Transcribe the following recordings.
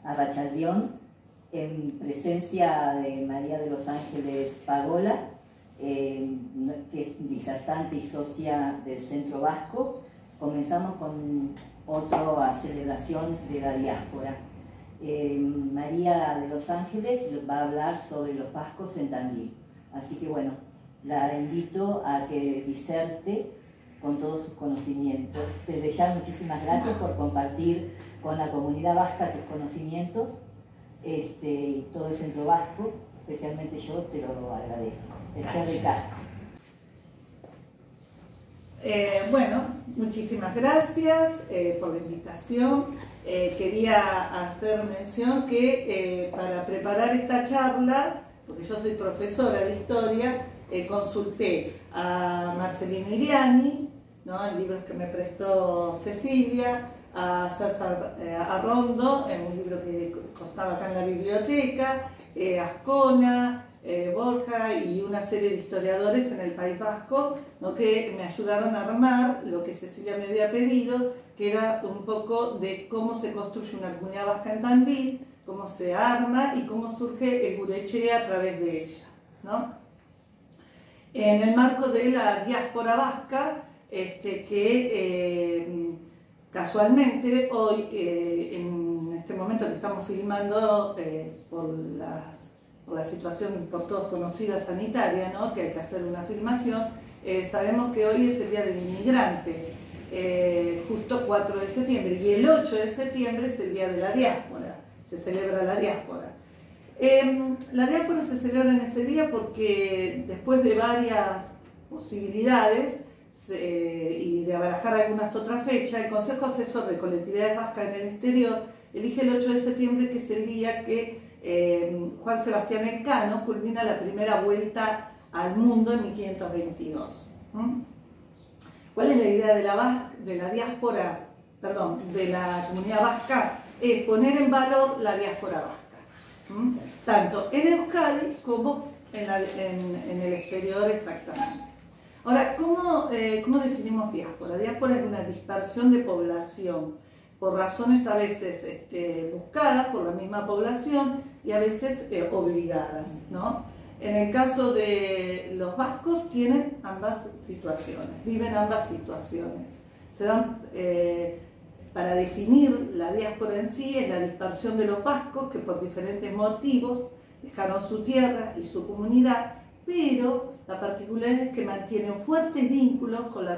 a Rachaldión, en presencia de María de los Ángeles Pagola, que es disertante y socia del Centro Vasco. Comenzamos con otra celebración de la diáspora. María de los Ángeles va a hablar sobre los vascos en Tandil. Así que bueno, la invito a que diserte con todos sus conocimientos. Desde ya, muchísimas gracias por compartir con la comunidad vasca tus conocimientos, y todo el Centro Vasco, especialmente yo te lo agradezco. Esther Casco. Bueno, muchísimas gracias por la invitación. Quería hacer mención que para preparar esta charla, porque yo soy profesora de historia, consulté a Marcelino Iriani, ¿no?, en libros que me prestó Cecilia, a César Arrondo, en un libro que costaba acá en la biblioteca, Ascona, Borja y una serie de historiadores en el País Vasco, ¿no?, que me ayudaron a armar lo que Cecilia me había pedido, que era un poco de cómo se construye una comunidad vasca en Tandil, cómo se arma y cómo surge el Gurechea a través de ella, ¿no? En el marco de la diáspora vasca, casualmente hoy, en este momento que estamos filmando por la situación por todos conocida sanitaria, ¿no?, que hay que hacer una filmación, sabemos que hoy es el Día del Inmigrante, justo 4 de septiembre, y el 8 de septiembre es el Día de la Diáspora, se celebra la diáspora. La diáspora se celebra en ese día porque después de varias posibilidades y de abarajar algunas otras fechas, el Consejo Asesor de Colectividades Vascas en el Exterior elige el 8 de septiembre, que es el día que Juan Sebastián Elcano culmina la primera vuelta al mundo en 1522. ¿Cuál es la idea de la diáspora, perdón, de la comunidad vasca? Es poner en valor la diáspora vasca, tanto en Euskadi como en el exterior exactamente. Ahora, ¿cómo definimos diáspora? Diáspora es una dispersión de población, por razones a veces buscadas por la misma población y a veces obligadas, ¿no? En el caso de los vascos tienen ambas situaciones, viven ambas situaciones. Se dan, para definir la diáspora en sí, es la dispersión de los vascos que por diferentes motivos dejaron su tierra y su comunidad, pero la particularidad es que mantienen fuertes vínculos con la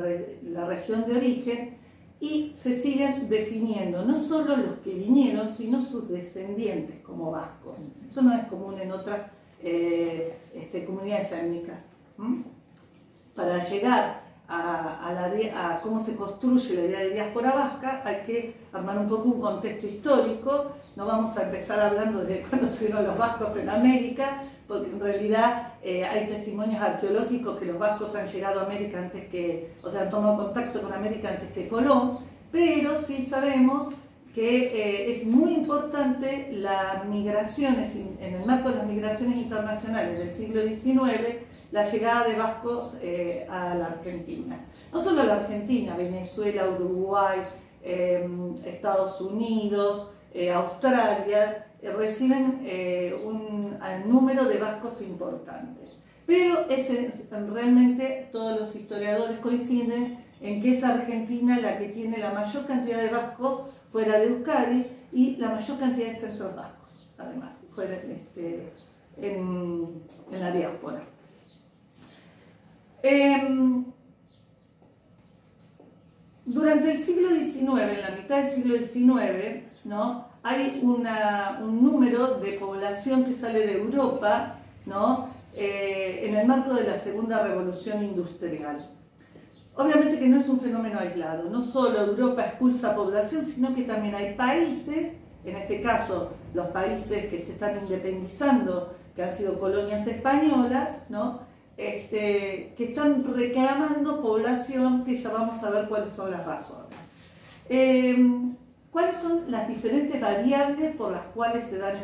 región de origen y se siguen definiendo no solo los que vinieron, sino sus descendientes como vascos. Esto no es común en otras comunidades étnicas. Para llegar a cómo se construye la idea de diáspora vasca hay que armar un poco un contexto histórico. No vamos a empezar hablando de cuándo estuvieron los vascos en América, porque en realidad hay testimonios arqueológicos que los vascos han llegado a América antes que, o sea, han tomado contacto con América antes que Colón, pero sí sabemos que es muy importante las migraciones, en el marco de las migraciones internacionales del siglo XIX, la llegada de vascos a la Argentina. No solo a la Argentina, Venezuela, Uruguay, Estados Unidos, Australia, reciben un número de vascos importantes. Pero realmente todos los historiadores coinciden en que es Argentina la que tiene la mayor cantidad de vascos fuera de Euskadi y la mayor cantidad de centros vascos, además, fuera, en la diáspora. Durante el siglo XIX, en la mitad del siglo XIX, ¿no?, hay un número de población que sale de Europa, ¿no?, en el marco de la Segunda Revolución Industrial. Obviamente que no es un fenómeno aislado, no solo Europa expulsa población, sino que también hay países, en este caso los países que se están independizando, que han sido colonias españolas, ¿no?, que están reclamando población, que ya vamos a ver cuáles son las razones. ¿Cuáles son las diferentes variables por las cuales se dan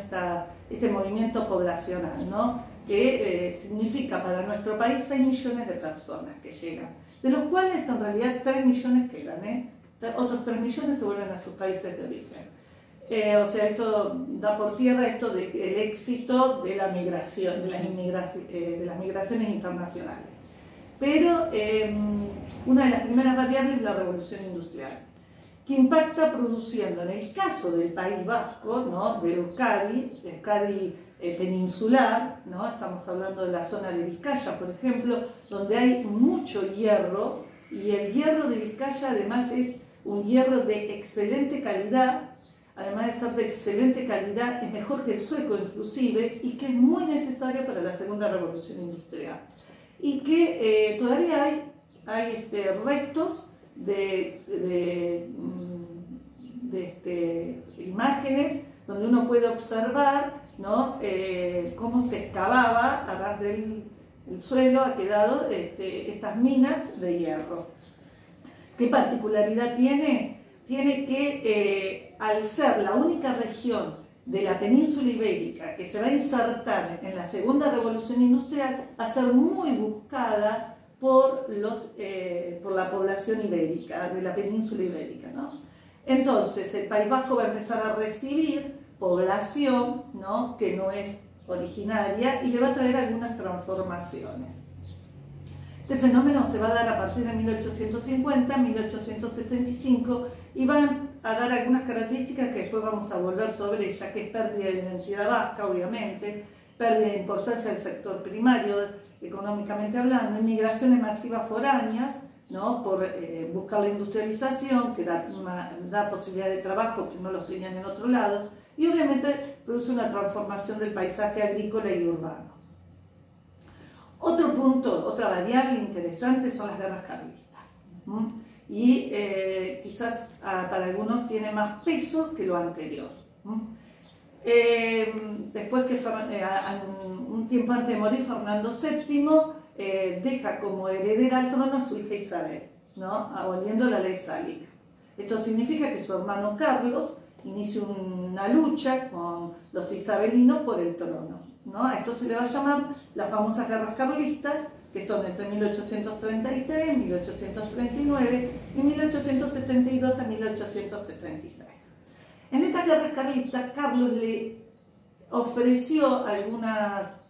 este movimiento poblacional, ¿no?, que significa para nuestro país 6 millones de personas que llegan, de los cuales en realidad 3 millones quedan, otros 3 millones se vuelven a sus países de origen. O sea, esto da por tierra esto del éxito de la migración, de las migraciones internacionales. Pero una de las primeras variables es la revolución industrial, que impacta produciendo, en el caso del País Vasco, ¿no?, de Euskadi peninsular, ¿no?, estamos hablando de la zona de Vizcaya, por ejemplo, donde hay mucho hierro, y el hierro de Vizcaya además es un hierro de excelente calidad. Además de ser de excelente calidad, es mejor que el sueco inclusive, y que es muy necesario para la segunda revolución industrial. Y que todavía hay restos de imágenes donde uno puede observar, ¿no?, cómo se excavaba a ras del suelo, ha quedado estas minas de hierro. ¿Qué particularidad tiene? Tiene que, al ser la única región de la península ibérica que se va a insertar en la segunda revolución industrial, va a ser muy buscada por la población ibérica, de la península ibérica, ¿no? Entonces, el País Vasco va a empezar a recibir población, ¿no?, que no es originaria, y le va a traer algunas transformaciones. Este fenómeno se va a dar a partir de 1850, 1875, y van a dar algunas características que después vamos a volver sobre ella, que es pérdida de identidad vasca, obviamente, pérdida de importancia del sector primario, económicamente hablando, inmigraciones masivas foráneas, ¿no?, por buscar la industrialización, que da posibilidad de trabajo que no los tenían en otro lado, y obviamente produce una transformación del paisaje agrícola y urbano. Otro punto, otra variable interesante son las guerras carlistas. Y quizás para algunos tiene más peso que lo anterior. Después que un tiempo antes de morir, Fernando VII deja como heredera al trono a su hija Isabel, ¿no?, aboliendo la ley sálica. Esto significa que su hermano Carlos inicia una lucha con los isabelinos por el trono, ¿no? A esto se le va a llamar las famosas guerras carlistas, que son entre 1833, 1839 y 1872 a 1876. En estas guerras carlistas, Carlos le ofreció algunas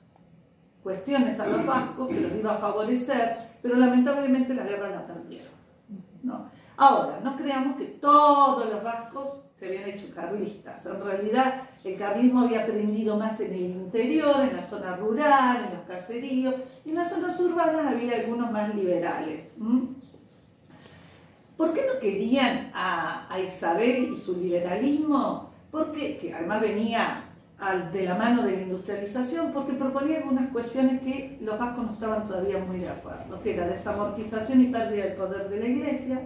cuestiones a los vascos que los iba a favorecer, pero lamentablemente la guerra la perdieron, ¿no? Ahora, no creamos que todos los vascos se habían hecho carlistas. En realidad, el carlismo había prendido más en el interior, en la zona rural, en los caseríos, y en las zonas urbanas había algunos más liberales. ¿Por qué no querían a Isabel y su liberalismo? Porque, que además venía de la mano de la industrialización, porque proponía algunas cuestiones que los vascos no estaban todavía muy de acuerdo, que era desamortización y pérdida del poder de la Iglesia,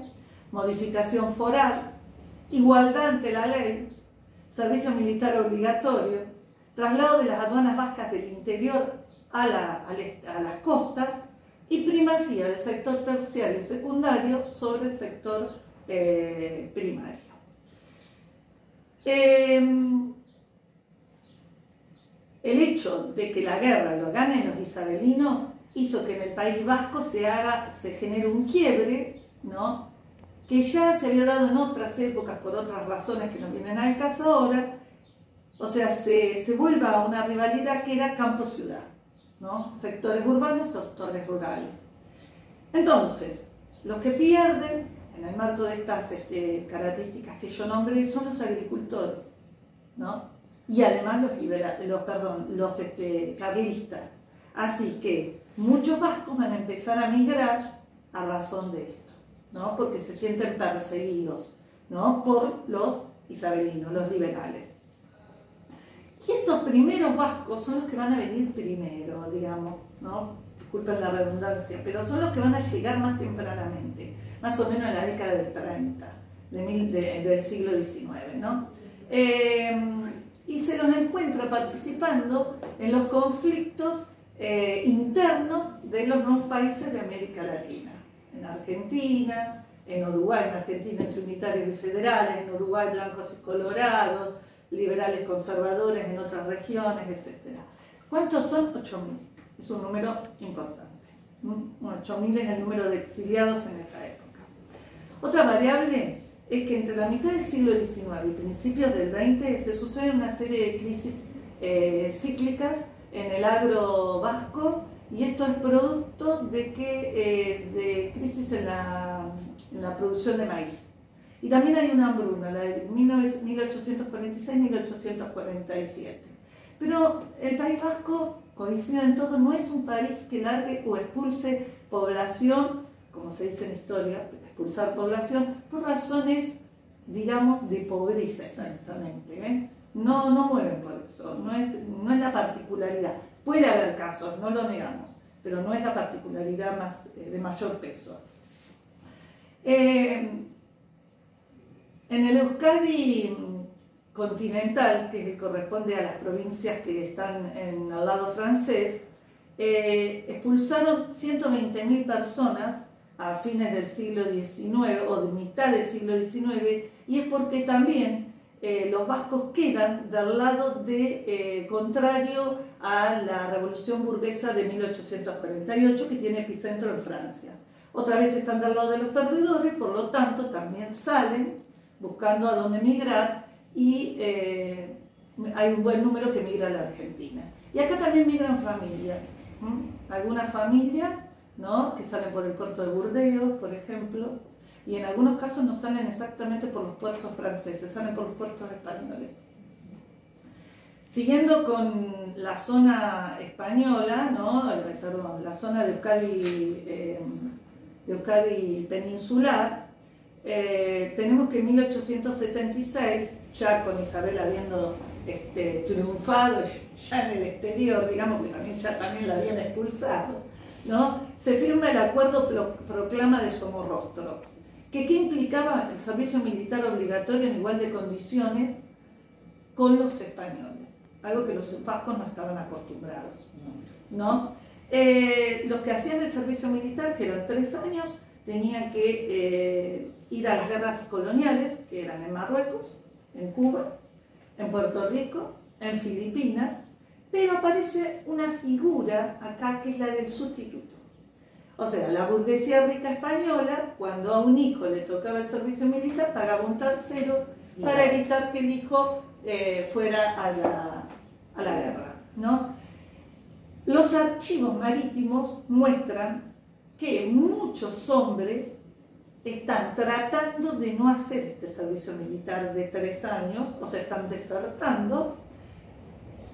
modificación foral, igualdad ante la ley, servicio militar obligatorio, traslado de las aduanas vascas del interior a las costas y primacía del sector terciario y secundario sobre el sector primario. El hecho de que la guerra lo ganen los isabelinos hizo que en el País Vasco se genere un quiebre, ¿no?, que ya se había dado en otras épocas por otras razones que no vienen al caso ahora. O sea, se vuelva a una rivalidad que era campo-ciudad, ¿no?, sectores urbanos, sectores rurales. Entonces, los que pierden en el marco de estas características que yo nombré son los agricultores, ¿no?, y además los carlistas. Así que muchos vascos van a empezar a migrar a razón de esto, ¿no?, porque se sienten perseguidos, ¿no?, por los isabelinos, los liberales. Y estos primeros vascos son los que van a venir primero, digamos, ¿no?, disculpen la redundancia, pero son los que van a llegar más tempranamente, más o menos en la década del 30, del siglo XIX, ¿no? Y se los encuentra participando en los conflictos internos de los nuevos países de América Latina. En Argentina, en Uruguay, en Argentina entre unitarios y federales, en Uruguay blancos y colorados, liberales conservadores en otras regiones, etc. ¿Cuántos son? 8.000. Es un número importante. 8.000 es el número de exiliados en esa época. Otra variable es que entre la mitad del siglo XIX y principios del XX se suceden una serie de crisis cíclicas en el agro vasco, y esto es producto de crisis en la producción de maíz. Y también hay una hambruna, la de 1846-1847. Pero el País Vasco, coincide en todo, no es un país que largue o expulse población, como se dice en historia, expulsar población, por razones, digamos, de pobreza exactamente. No mueven por eso, no es la particularidad. Puede haber casos, no lo negamos, pero no es la particularidad más, de mayor peso. En el Euskadi continental, que corresponde a las provincias que están en el lado francés, expulsaron 120.000 personas a fines del siglo XIX o de mitad del siglo XIX, y es porque también los vascos quedan del lado contrario a la revolución burguesa de 1848, que tiene epicentro en Francia. Otra vez están del lado de los perdedores, por lo tanto también salen buscando a dónde migrar, y hay un buen número que migra a la Argentina. Y acá también migran familias, algunas familias, ¿no?, que salen por el puerto de Burdeos, por ejemplo, y en algunos casos no salen exactamente por los puertos franceses, salen por los puertos españoles. Siguiendo con la zona española, ¿no?, perdón, la zona de Euskadi peninsular, tenemos que en 1876, ya con Isabel habiendo triunfado ya en el exterior, digamos que también la habían expulsado, ¿no?, se firma el acuerdo proclama de Somorrostro, que implicaba el servicio militar obligatorio en igual de condiciones con los españoles, algo que los vascos no estaban acostumbrados, ¿no? Los que hacían el servicio militar, que eran 3 años, tenían que ir a las guerras coloniales, que eran en Marruecos, en Cuba, en Puerto Rico, en Filipinas, pero aparece una figura acá que es la del sustituto. O sea, la burguesía rica española, cuando a un hijo le tocaba el servicio militar, pagaba un tercero para evitar que el hijo fuera a la guerra, ¿no? Los archivos marítimos muestran que muchos hombres están tratando de no hacer este servicio militar de 3 años, o sea, están desertando,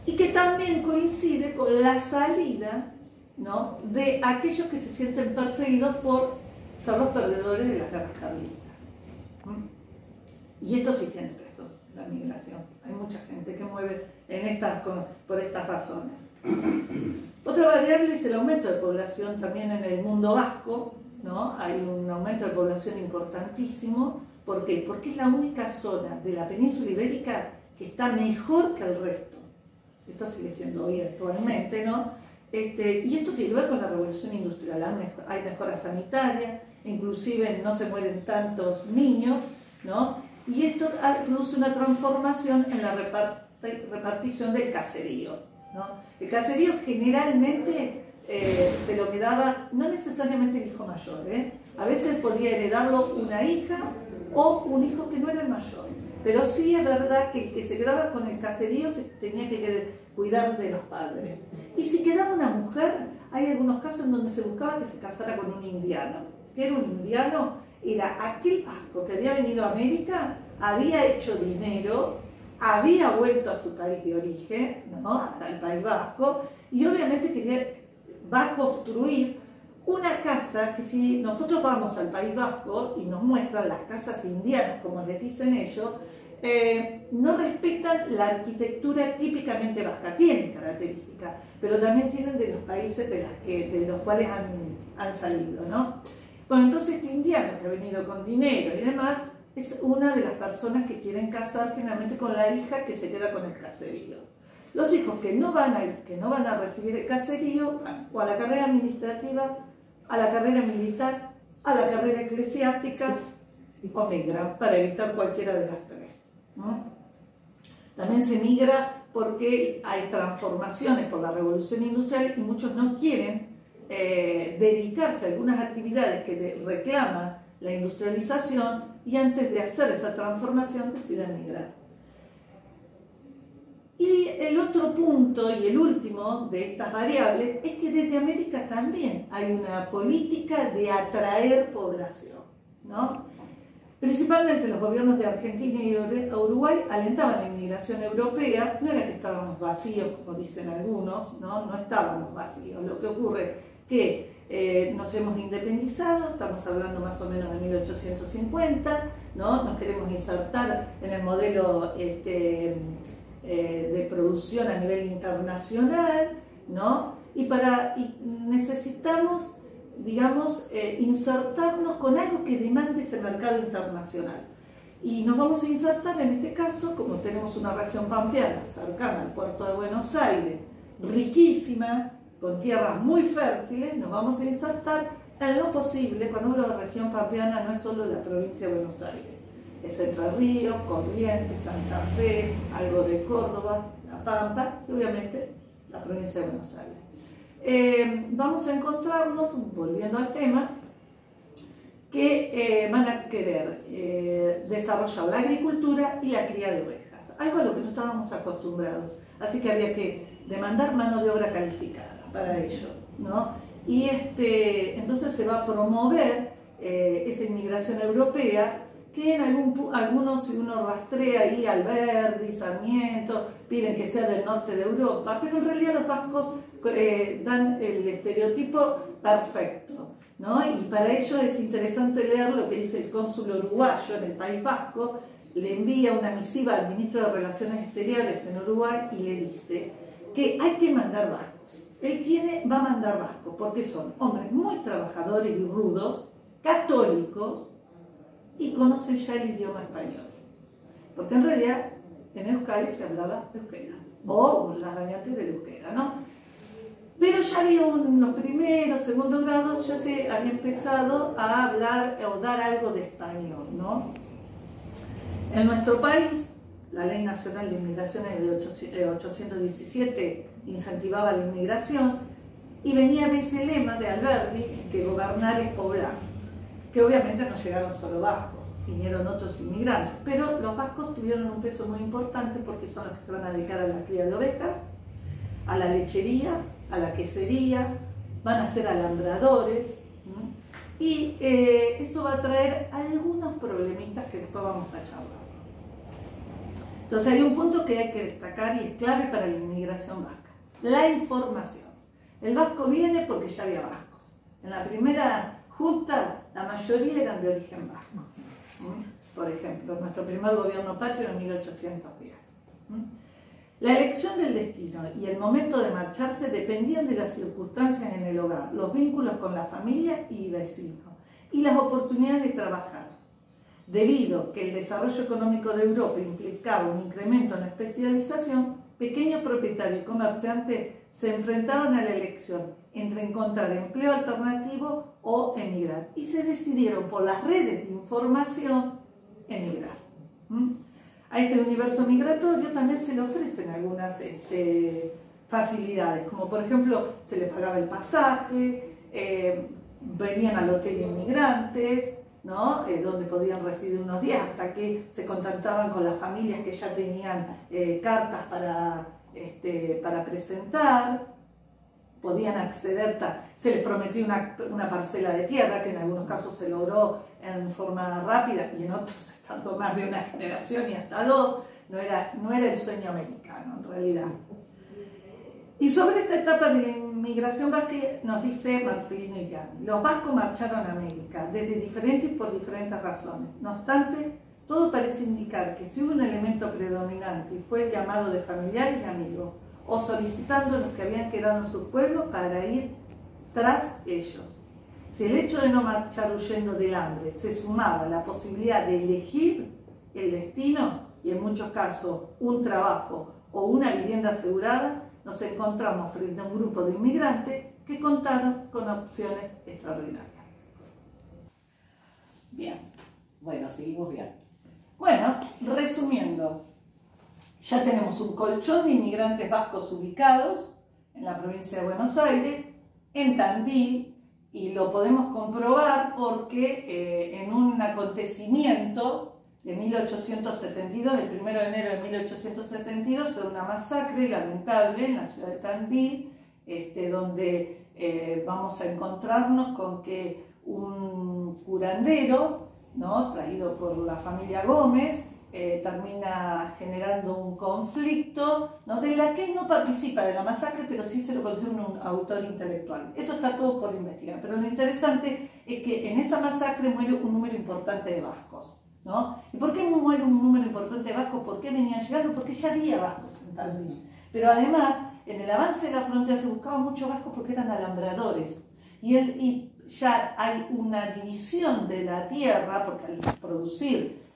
y que también coincide con la salida, ¿no?, de aquellos que se sienten perseguidos por ser los perdedores de las guerras carlistas. Y esto sí tiene peso, la migración. Hay mucha gente que mueve por estas razones. Otra variable es el aumento de población también en el mundo vasco, ¿no? Hay un aumento de población importantísimo. ¿Por qué? Porque es la única zona de la península ibérica que está mejor que el resto. Esto sigue siendo hoy actualmente, ¿no? Y esto tiene que ver con la revolución industrial. Hay mejora sanitaria, inclusive no se mueren tantos niños, ¿no? Y esto produce una transformación en la repartición del caserío, ¿no? El caserío generalmente se lo quedaba, no necesariamente el hijo mayor, a veces podía heredarlo una hija o un hijo que no era el mayor, pero sí es verdad que el que se quedaba con el caserío se tenía que cuidar de los padres. Y si quedaba una mujer, hay algunos casos en donde se buscaba que se casara con un indiano. ¿Qué era un indiano? Era aquel vasco que había venido a América, había hecho dinero, había vuelto a su país de origen, ¿no?, al País Vasco, y obviamente va a construir una casa que, si nosotros vamos al País Vasco y nos muestran las casas indianas, como les dicen ellos, no respetan la arquitectura típicamente vasca. Tienen características, pero también tienen de los países de los cuales han salido, ¿no? Bueno, entonces este indiano que ha venido con dinero y demás es una de las personas que quieren casar generalmente con la hija que se queda con el caserío. Los hijos que no van a recibir el caserío van o a la carrera administrativa, a la carrera militar, a la carrera eclesiástica, o migran para evitar cualquiera de las 3, ¿no? También se migra porque hay transformaciones por la revolución industrial y muchos no quieren dedicarse a algunas actividades que reclaman la industrialización, y antes de hacer esa transformación deciden migrar. Y el otro punto y el último de estas variables es que desde América también hay una política de atraer población, ¿no? Principalmente los gobiernos de Argentina y Uruguay alentaban la inmigración europea. No era que estábamos vacíos, como dicen algunos, no estábamos vacíos. Lo que ocurre que nos hemos independizado, estamos hablando más o menos de 1850, ¿no? Nos queremos insertar en el modelo de producción a nivel internacional, ¿no? Y necesitamos, digamos, insertarnos con algo que demande ese mercado internacional. Y nos vamos a insertar en este caso, como tenemos una región pampeana cercana al puerto de Buenos Aires, riquísima, con tierras muy fértiles, nos vamos a insertar en lo posible. Cuando hablo de región pampeana no es solo la provincia de Buenos Aires, es Entre Ríos, Corrientes, Santa Fe, algo de Córdoba, La Pampa y obviamente la provincia de Buenos Aires. Vamos a encontrarnos, volviendo al tema, que van a querer desarrollar la agricultura y la cría de ovejas, algo a lo que no estábamos acostumbrados, así que había que demandar mano de obra calificada para ello, ¿no? Y entonces se va a promover esa inmigración europea, que en algunos, si uno rastrea ahí, Alberdi, Sarmiento, piden que sea del norte de Europa, pero en realidad los vascos dan el estereotipo perfecto, ¿no? Y para ello es interesante leer lo que dice el cónsul uruguayo en el País Vasco. Le envía una misiva al ministro de Relaciones Exteriores en Uruguay y le dice que hay que mandar vascos. Él va a mandar vascos porque son hombres muy trabajadores y rudos, católicos, y conocen ya el idioma español. Porque en realidad en Euskadi se hablaba euskera, o las variantes del euskera, ¿no? Pero ya había los primeros, segundo grados, ya se había empezado a hablar o dar algo de español, ¿no? En nuestro país, la Ley Nacional de Inmigración de 817 incentivaba la inmigración y venía de ese lema de Alberdi, que gobernar es poblar, que obviamente no llegaron solo vascos, vinieron otros inmigrantes, pero los vascos tuvieron un peso muy importante porque son los que se van a dedicar a la cría de ovejas, a la lechería, a la quesería, van a ser alambradores, y eso va a traer algunos problemitas que después vamos a charlar. Entonces hay un punto que hay que destacar y es clave para la inmigración vasca: la información. El vasco viene porque ya había vascos. En la primera junta, la mayoría eran de origen vasco. Por ejemplo, nuestro primer gobierno patrio en 1810. La elección del destino y el momento de marcharse dependían de las circunstancias en el hogar, los vínculos con la familia y vecinos, y las oportunidades de trabajar. Debido que el desarrollo económico de Europa implicaba un incremento en la especialización, pequeños propietarios y comerciantes se enfrentaron a la elección entre encontrar empleo alternativo o emigrar, y se decidieron por las redes de información emigrar. A este universo migratorio también se le ofrecen algunas facilidades, como por ejemplo se les pagaba el pasaje, venían al hotel inmigrantes, ¿no? Donde podían residir unos días hasta que se contactaban con las familias que ya tenían cartas para presentar. Podían acceder, se les prometió una parcela de tierra, que en algunos casos se logró en forma rápida y en otros estando más de una generación y hasta dos. No era el sueño americano en realidad. Y sobre esta etapa de la inmigración vasca nos dice Marcelino Illán: los vascos marcharon a América por diferentes razones. No obstante, todo parece indicar que si hubo un elemento predominante y fue el llamado de familiares y amigos, o solicitando a los que habían quedado en su pueblo para ir tras ellos. Si el hecho de no marchar huyendo del hambre se sumaba a la posibilidad de elegir el destino, y en muchos casos un trabajo o una vivienda asegurada, nos encontramos frente a un grupo de inmigrantes que contaron con opciones extraordinarias. Bien, bueno, seguimos bien. Bueno, resumiendo, ya tenemos un colchón de inmigrantes vascos ubicados en la provincia de Buenos Aires, en Tandil, y lo podemos comprobar porque en un acontecimiento de 1872, el 1 de enero de 1872, se da una masacre lamentable en la ciudad de Tandil, donde vamos a encontrarnos con que un curandero, ¿no?, traído por la familia Gómez, termina generando un conflicto, ¿no?, de la que él no participa de la masacre, pero sí se lo considera un autor intelectual. Eso está todo por investigar, pero lo interesante es que en esa masacre muere un número importante de vascos, ¿no? ¿Y por qué muere un número importante de vascos? ¿Por qué venían llegando? Porque ya había vascos en Tandil. Pero además, en el avance de la frontera se buscaban muchos vascos porque eran alambradores. Y ya hay una división de la tierra, porque al producir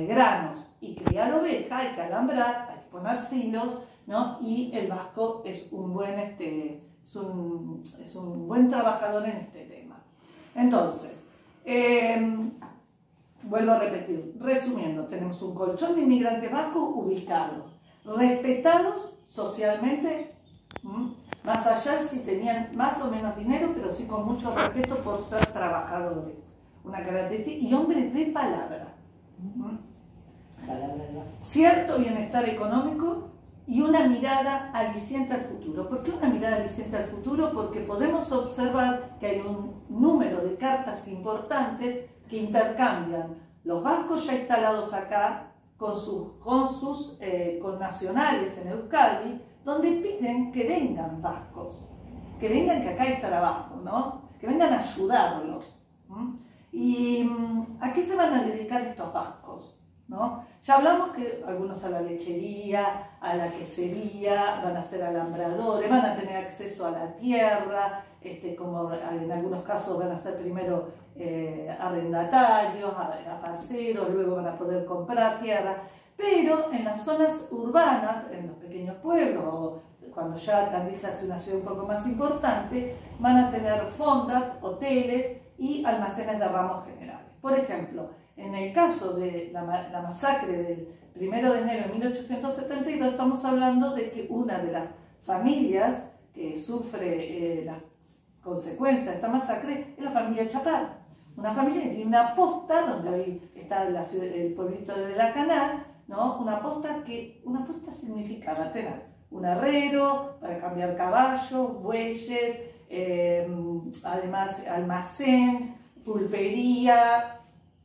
granos y criar oveja hay que alambrar, hay que poner silos, ¿no? Y el vasco es un buen, es un buen trabajador en este tema. Entonces, vuelvo a repetir, resumiendo, tenemos un colchón de inmigrantes vascos ubicados, respetados socialmente, más allá si tenían más o menos dinero, pero sí con mucho respeto por ser trabajadores, una característica, y hombres de palabra. Cierto bienestar económico y una mirada aliciente al futuro. ¿Por qué una mirada aliciente al futuro? Porque podemos observar que hay un número de cartas importantes que intercambian los vascos ya instalados acá con sus connacionales en Euskadi, donde piden que vengan vascos, que vengan, que acá hay trabajo, ¿no?, que vengan a ayudarlos. ¿Y a qué se van a dedicar estos vascos? ¿No? Ya hablamos que algunos a la lechería, a la quesería, van a ser alambradores, van a tener acceso a la tierra, como en algunos casos van a ser primero arrendatarios, a parceros, luego van a poder comprar tierra, pero en las zonas urbanas, en los pequeños pueblos, o cuando ya Tandil se hace una ciudad un poco más importante, van a tener fondas, hoteles y almacenes de ramos generales. Por ejemplo, en el caso de la masacre del 1 de enero de 1872, estamos hablando de que una de las familias que sufre las consecuencias de esta masacre es la familia Chapar. Una familia que tiene una posta, donde hoy está el pueblito de La Canal, ¿no? Una posta significaba tener un herrero para cambiar caballos, bueyes, además almacén, pulpería,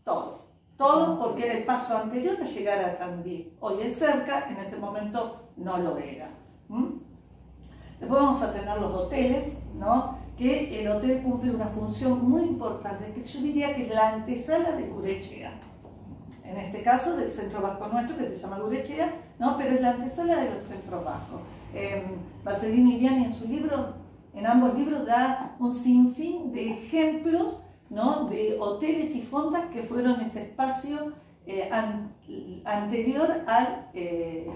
todo porque era el paso anterior a llegar a Tandil. Hoy es cerca, en ese momento no lo era. Después vamos a tener los hoteles, ¿no?, que el hotel cumple una función muy importante, que yo diría que es la antesala de Gurechea. En este caso del centro vasco nuestro, que se llama Gurechea, ¿no?, pero es la antesala de los centros vascos. Marcelino Iriani en su libro, en ambos libros, da un sinfín de ejemplos, ¿no?, de hoteles y fondas que fueron ese espacio anterior al que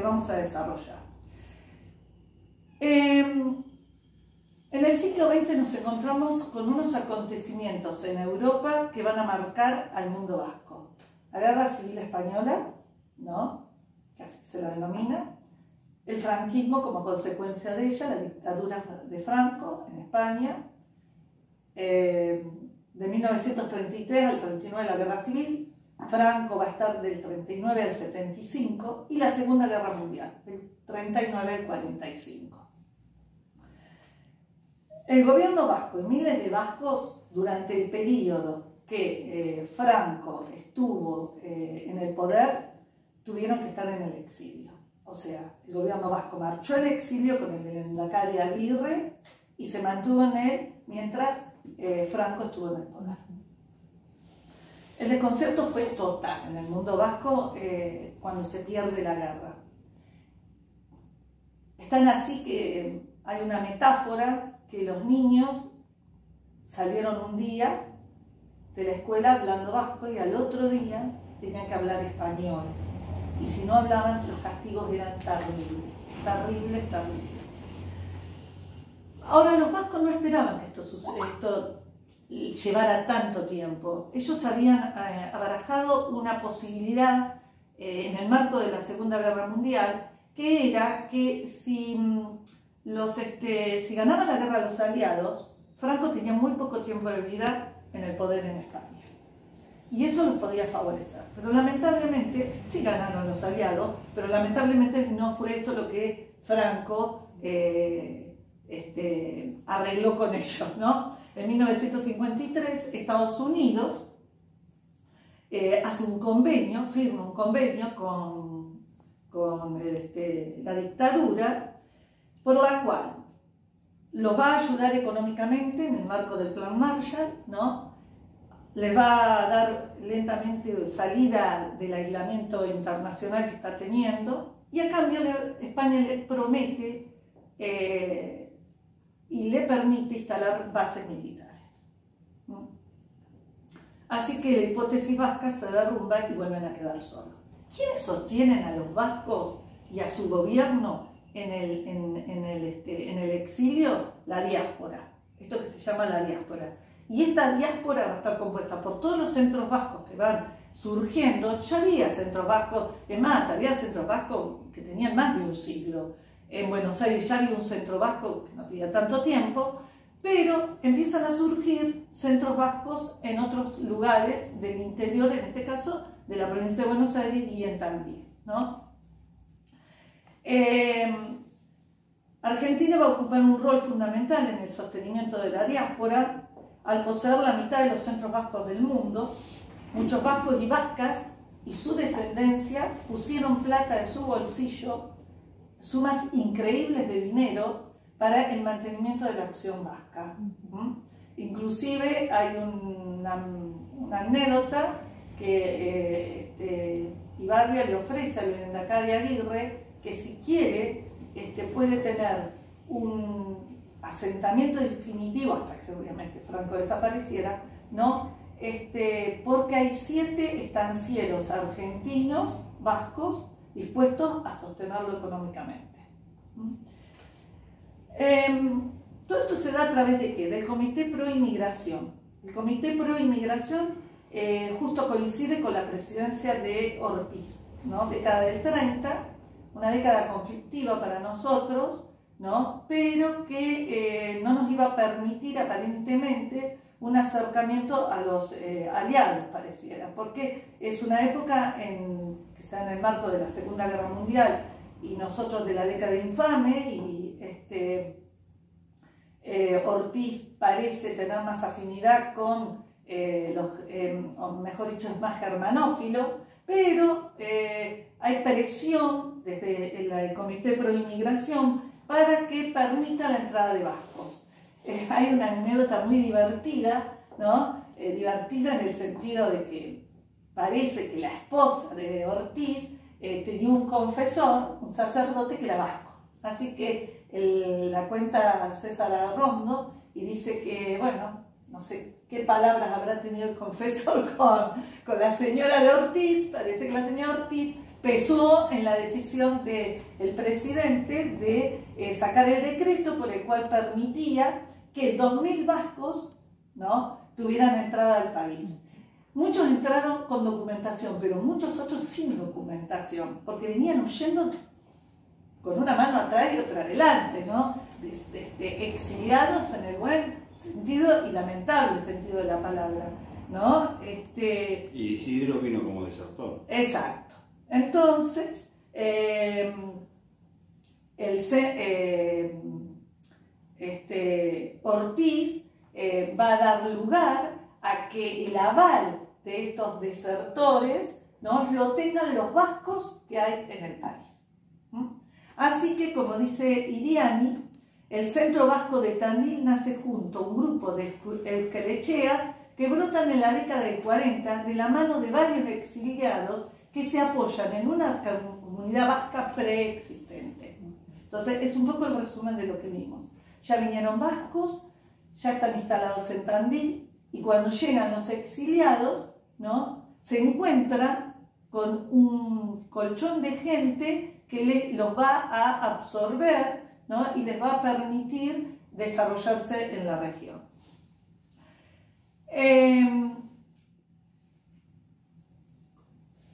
vamos a desarrollar. En el siglo XX nos encontramos con unos acontecimientos en Europa que van a marcar al mundo vasco. La Guerra Civil Española, ¿no?, que así se la denomina, el franquismo como consecuencia de ella, la dictadura de Franco en España, de 1933 al 39 la Guerra Civil, Franco va a estar del 39 al 75, y la Segunda Guerra Mundial, del 39 al 45. El gobierno vasco y miles de vascos, durante el periodo que Franco estuvo en el poder, tuvieron que estar en el exilio. O sea, el gobierno vasco marchó al exilio con el Lehendakari Aguirre y se mantuvo en él mientras Franco estuvo en el poder. El desconcierto fue total en el mundo vasco cuando se pierde la guerra. Es tan así que hay una metáfora que los niños salieron un día de la escuela hablando vasco y al otro día tenían que hablar español. Y si no hablaban, los castigos eran terribles, terribles, terribles. Ahora, los vascos no esperaban que esto llevara tanto tiempo. Ellos habían abarajado una posibilidad en el marco de la Segunda Guerra Mundial, que era que si si ganaban la guerra los aliados, Franco tenía muy poco tiempo de vida en el poder en España. Y eso los podía favorecer. Pero lamentablemente, sí ganaron los aliados, pero lamentablemente no fue esto lo que Franco arregló con ellos, ¿no? En 1953, Estados Unidos hace un convenio, firma un convenio con la dictadura, por la cual los va a ayudar económicamente en el marco del Plan Marshall, ¿no? Les va a dar lentamente salida del aislamiento internacional que está teniendo, y a cambio España le promete y le permite instalar bases militares. ¿No? Así que la hipótesis vasca se derrumba y vuelven a quedar solos. ¿Quiénes sostienen a los vascos y a su gobierno en el exilio? La diáspora, esto que se llama la diáspora. Y esta diáspora va a estar compuesta por todos los centros vascos que van surgiendo. Ya había centros vascos, es más, había centros vascos que tenían más de un siglo. En Buenos Aires ya había un centro vasco que no tenía tanto tiempo, pero empiezan a surgir centros vascos en otros lugares del interior, en este caso de la provincia de Buenos Aires y en Tandil, ¿no? Argentina va a ocupar un rol fundamental en el sostenimiento de la diáspora, al poseer la mitad de los centros vascos del mundo. Muchos vascos y vascas y su descendencia pusieron plata de su bolsillo, sumas increíbles de dinero, para el mantenimiento de la acción vasca. Inclusive hay una anécdota que Ibarria le ofrece al Lehendakari Aguirre, que si quiere puede tener un asentamiento definitivo, hasta que obviamente Franco desapareciera, ¿no? Porque hay 7 estancieros argentinos, vascos, dispuestos a sostenerlo económicamente. Todo esto se da a través de ¿qué? Del Comité Pro Inmigración. El Comité Pro Inmigración justo coincide con la presidencia de Ortiz, ¿no? Década del 30, una década conflictiva para nosotros, ¿no? Pero que no nos iba a permitir aparentemente un acercamiento a los aliados, pareciera, porque es una época que está en el marco de la Segunda Guerra Mundial y nosotros de la década infame, y Ortiz parece tener más afinidad con o mejor dicho, es más germanófilo, pero hay presión desde el Comité Pro Inmigración para que permita la entrada de vascos. Hay una anécdota muy divertida, ¿no? Divertida en el sentido de que parece que la esposa de Ortiz tenía un confesor, un sacerdote que era vasco. Así que la cuenta César Arrondo y dice que, bueno, no sé qué palabras habrá tenido el confesor con la señora de Ortiz. Parece que la señora Ortiz pesó en la decisión del presidente de sacar el decreto por el cual permitía que 2000 vascos, ¿no?, tuvieran entrada al país. Muchos entraron con documentación, pero muchos otros sin documentación, porque venían huyendo con una mano atrás y otra adelante, ¿no? Exiliados en el buen sentido y lamentable sentido de la palabra, ¿no? Y Isidro vino como desertor. Exacto. Entonces, Ortiz va a dar lugar a que el aval de estos desertores, ¿no?, lo tengan los vascos que hay en el país. Así que, como dice Iriani, el Centro Vasco de Tandil nace junto a un grupo de euskaltecheas que brotan en la década del 40 de la mano de varios exiliados que se apoyan en una comunidad vasca preexistente. Entonces, es un poco el resumen de lo que vimos. Ya vinieron vascos, ya están instalados en Tandil, y cuando llegan los exiliados, ¿no?, se encuentran con un colchón de gente que los va a absorber, ¿no?, y les va a permitir desarrollarse en la región.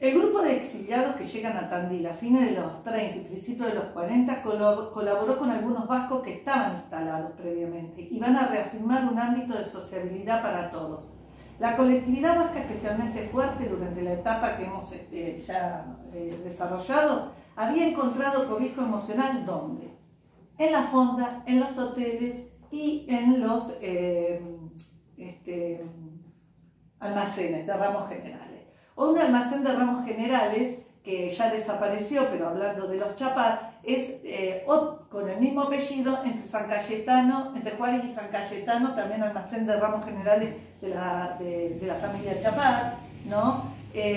El grupo de exiliados que llegan a Tandil a fines de los 30 y principios de los 40 colaboró con algunos vascos que estaban instalados previamente y van a reafirmar un ámbito de sociabilidad para todos. La colectividad vasca, especialmente fuerte durante la etapa que hemos desarrollado, había encontrado cobijo emocional ¿dónde? En la fonda, en los hoteles y en los almacenes de ramos generales. O un almacén de ramos generales que ya desapareció, pero hablando de los Chapar, es con el mismo apellido entre Juárez y San Cayetano, también almacén de ramos generales de la familia Chapar, ¿no?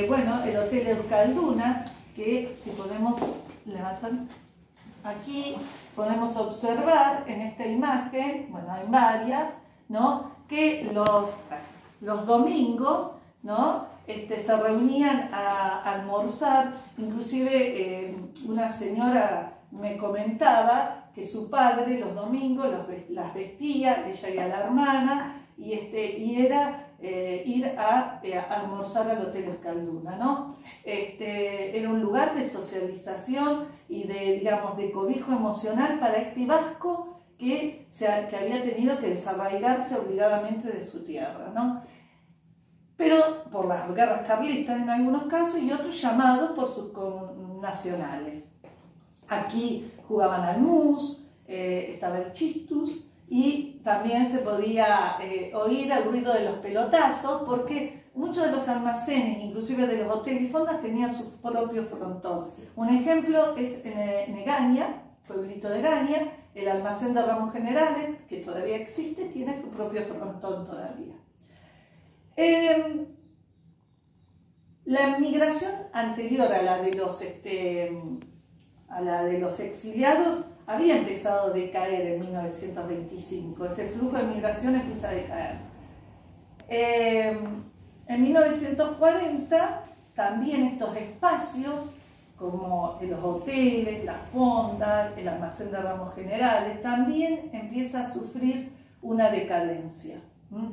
Bueno, el Hotel Euskalduna, que si podemos levantar aquí, podemos observar en esta imagen, bueno, hay varias, ¿no? Que los domingos, ¿no? Se reunían a almorzar, inclusive una señora me comentaba que su padre los domingos las vestía, ella y a la hermana, y era ir a almorzar al Hotel Euskalduna, ¿no? Era un lugar de socialización y de cobijo emocional para este vasco que había tenido que desarraigarse obligadamente de su tierra, ¿no? Pero por las guerras carlistas en algunos casos y otros llamados por sus connacionales. Aquí jugaban al mus, estaba el chistus y también se podía oír el ruido de los pelotazos porque muchos de los almacenes, inclusive de los hoteles y fondas, tenían su propio frontón. Un ejemplo es en Egaña, pueblito de Egaña, el almacén de ramos generales, que todavía existe, tiene su propio frontón todavía. La migración anterior a la de los exiliados había empezado a decaer en 1925. Ese flujo de migración empieza a decaer. En 1940 también estos espacios como los hoteles, la fonda, el almacén de ramos generales, también empieza a sufrir una decadencia.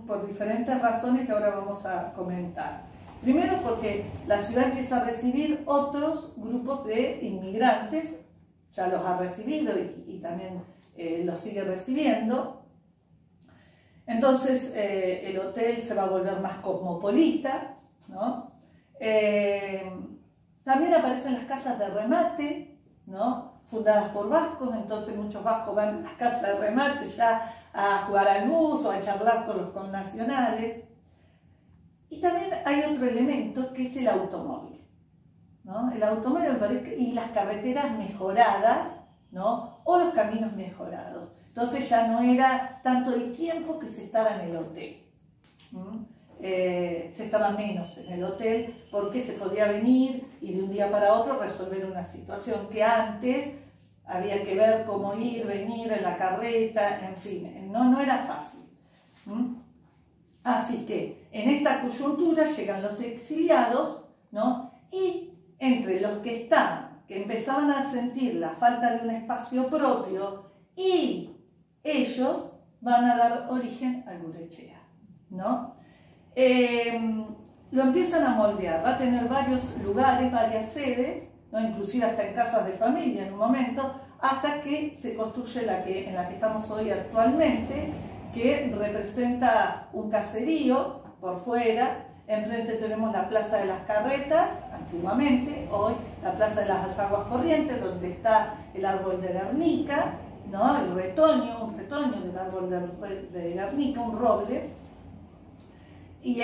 Por diferentes razones que ahora vamos a comentar. Primero porque la ciudad empieza a recibir otros grupos de inmigrantes, ya los ha recibido y también los sigue recibiendo. Entonces el hotel se va a volver más cosmopolita, ¿no? También aparecen las casas de remate, ¿no? Fundadas por vascos, entonces muchos vascos van a las casas de remate ya a jugar al mus o a charlar con los connacionales. Y también hay otro elemento que es el automóvil, ¿no? El automóvil y las carreteras mejoradas, ¿no? O los caminos mejorados. Entonces ya no era tanto el tiempo que se estaba en el hotel. Se estaba menos en el hotel porque se podía venir y de un día para otro resolver una situación que antes había que ver cómo ir, venir en la carreta, en fin, no era fácil. Así que en esta coyuntura llegan los exiliados, ¿no? Y entre los que empezaban a sentir la falta de un espacio propio y ellos van a dar origen al Gurechea, ¿no? Lo empiezan a moldear, va a tener varios lugares, varias sedes, ¿no? Inclusive hasta en casas de familia en un momento, hasta que se construye en la que estamos hoy actualmente, que representa un caserío por fuera. Enfrente tenemos la Plaza de las Carretas, antiguamente, hoy la Plaza de las Aguas Corrientes, donde está el árbol de Guernica, ¿no? Un retoño del árbol de Guernica, un roble. Y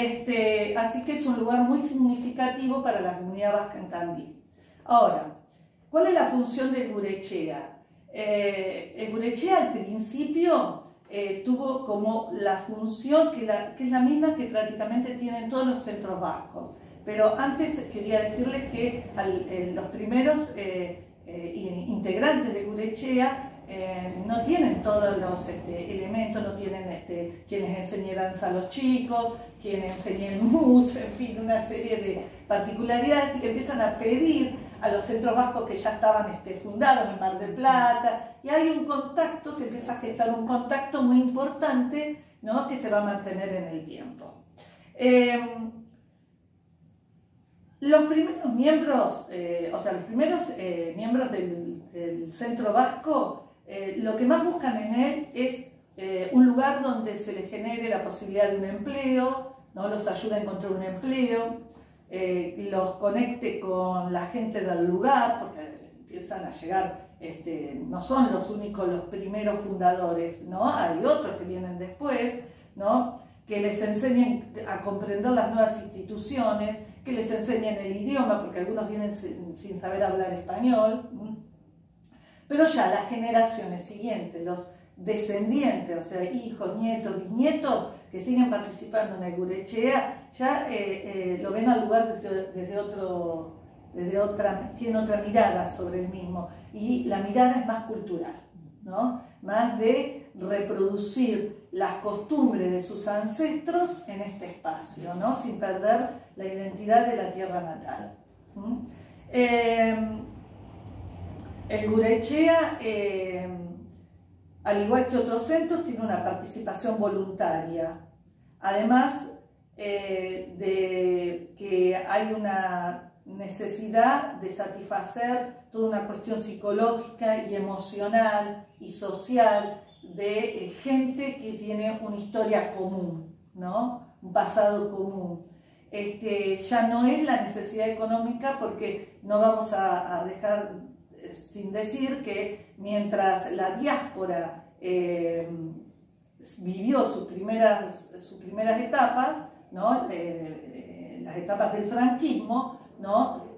así que es un lugar muy significativo para la comunidad vasca en Tandil. Ahora, ¿cuál es la función del Gurechea? El Gurechea al principio tuvo como la función que es la misma que prácticamente tienen todos los centros vascos. Pero antes quería decirles que los primeros integrantes de Gurechea no tienen todos los elementos, no tienen quienes enseñen danza a los chicos, quienes enseñen mus, en fin, una serie de particularidades, y que empiezan a pedir a los centros vascos que ya estaban fundados en Mar del Plata, y hay un contacto, se empieza a gestar un contacto muy importante, ¿no? Que se va a mantener en el tiempo. Los primeros miembros, miembros del Centro Vasco, lo que más buscan en él es un lugar donde se les genere la posibilidad de un empleo, ¿no? Los ayuda a encontrar un empleo, los conecte con la gente del lugar, porque empiezan a llegar, no son los únicos, los primeros fundadores, ¿no? Hay otros que vienen después, ¿no? Que les enseñen a comprender las nuevas instituciones, que les enseñen el idioma, porque algunos vienen sin saber hablar español. Pero ya las generaciones siguientes, los descendientes, o sea, hijos, nietos, bisnietos, que siguen participando en el Gurechea, ya lo ven al lugar tiene otra mirada sobre el mismo, y la mirada es más cultural, ¿no? Más de reproducir las costumbres de sus ancestros en este espacio, ¿no? Sin perder la identidad de la tierra natal. El Gurechea, al igual que otros centros, tiene una participación voluntaria. Además de que hay una necesidad de satisfacer toda una cuestión psicológica y emocional y social de gente que tiene una historia común, ¿no? Un pasado común. Ya no es la necesidad económica, porque no vamos a dejar sin decir que mientras la diáspora vivió sus primeras etapas, ¿no? Las etapas del franquismo, ¿no?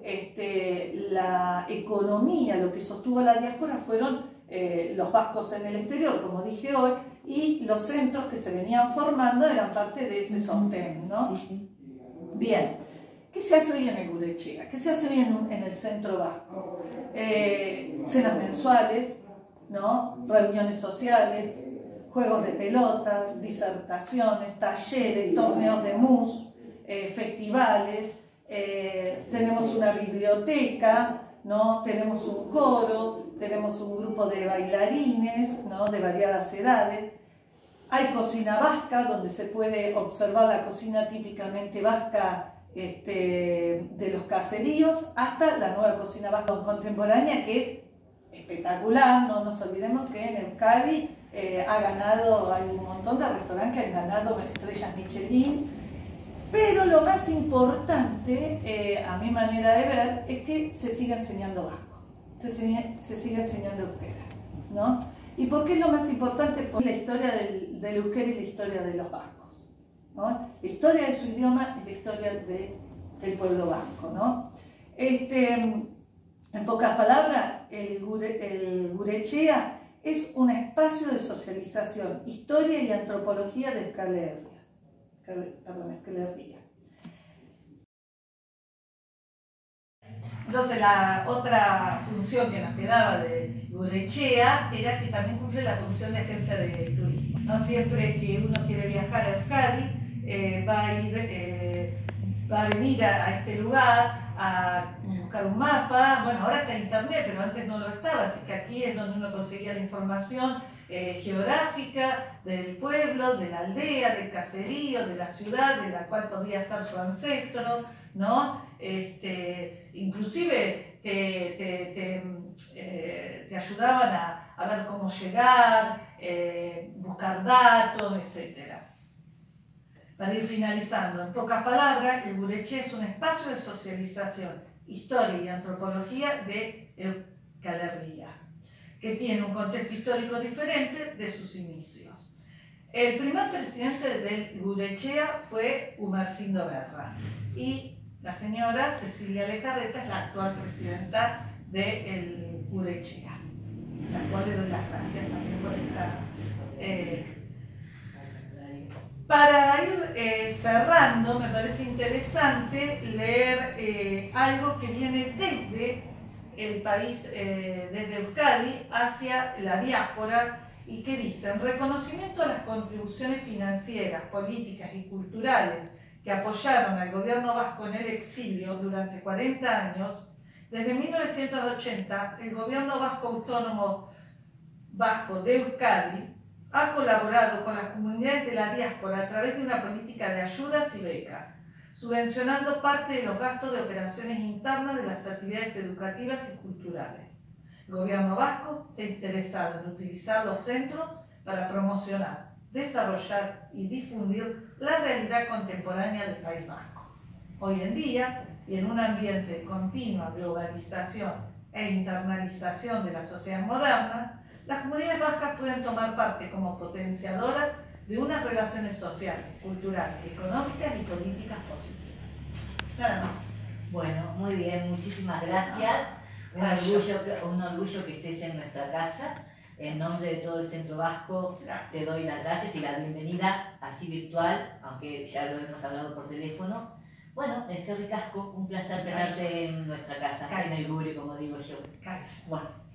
La economía, lo que sostuvo la diáspora fueron los vascos en el exterior, como dije hoy, y los centros que se venían formando eran parte de ese sostén, ¿no? Bien, ¿qué se hace hoy en el Gurechea? ¿Qué se hace hoy en el Centro Vasco? Cenas mensuales, ¿no? Reuniones sociales, juegos de pelota, disertaciones, talleres, torneos de mus, festivales, tenemos una biblioteca, ¿no? Tenemos un coro, tenemos un grupo de bailarines, ¿no? De variadas edades. Hay cocina vasca, donde se puede observar la cocina típicamente vasca de los caseríos, hasta la nueva cocina vasca contemporánea, que es espectacular. No nos olvidemos que en Euskadi hay un montón de restaurantes que han ganado estrellas Michelin. Pero lo más importante, a mi manera de ver, es que se sigue enseñando vasco, se sigue enseñando euskera, ¿no? ¿Y por qué es lo más importante? Porque la historia del euskera y la historia de los vascos, ¿no? La historia de su idioma es la historia del pueblo vasco, ¿no? En pocas palabras, el Gurechea es un espacio de socialización, historia y antropología de Euskal Herria. Entonces, la otra función que nos quedaba de Gurechea era que también cumple la función de agencia de turismo. No siempre que uno quiere viajar a Euskadi va a venir a este lugar a buscar un mapa. Bueno, ahora está internet, pero antes no lo estaba, así que aquí es donde uno conseguía la información geográfica del pueblo, de la aldea, del caserío, de la ciudad, de la cual podía ser su ancestro, ¿no? Inclusive te ayudaban a ver cómo llegar, buscar datos, etc. Para ir finalizando, en pocas palabras, el Gurechea es un espacio de socialización, historia y antropología de Euskal Herria, que tiene un contexto histórico diferente de sus inicios. El primer presidente del Gurechea fue Umersindo Berra, y la señora Cecilia Lejarreta es la actual presidenta del Gurechea, la cual le doy las gracias también por esta... Para ir cerrando, me parece interesante leer algo que viene desde el país, desde Euskadi hacia la diáspora, y que dicen: reconocimiento a las contribuciones financieras, políticas y culturales que apoyaron al gobierno vasco en el exilio durante 40 años. Desde 1980, el gobierno vasco autónomo vasco de Euskadi ha colaborado con las comunidades de la diáspora a través de una política de ayudas y becas. subvencionando parte de los gastos de operaciones internas de las actividades educativas y culturales. El gobierno vasco está interesado en utilizar los centros para promocionar, desarrollar y difundir la realidad contemporánea del País Vasco. Hoy en día, y en un ambiente de continua globalización e internalización de la sociedad moderna, las comunidades vascas pueden tomar parte como potenciadoras de unas relaciones sociales, culturales, económicas y políticas positivas. Nada más. Bueno, muy bien, muchísimas gracias. Un orgullo que estés en nuestra casa. En nombre de todo el Centro Vasco te doy las gracias y la bienvenida, así virtual, aunque ya lo hemos hablado por teléfono. Bueno, eskerrik asko, un placer tenerte en nuestra casa, en el Gure, como digo yo. Bueno.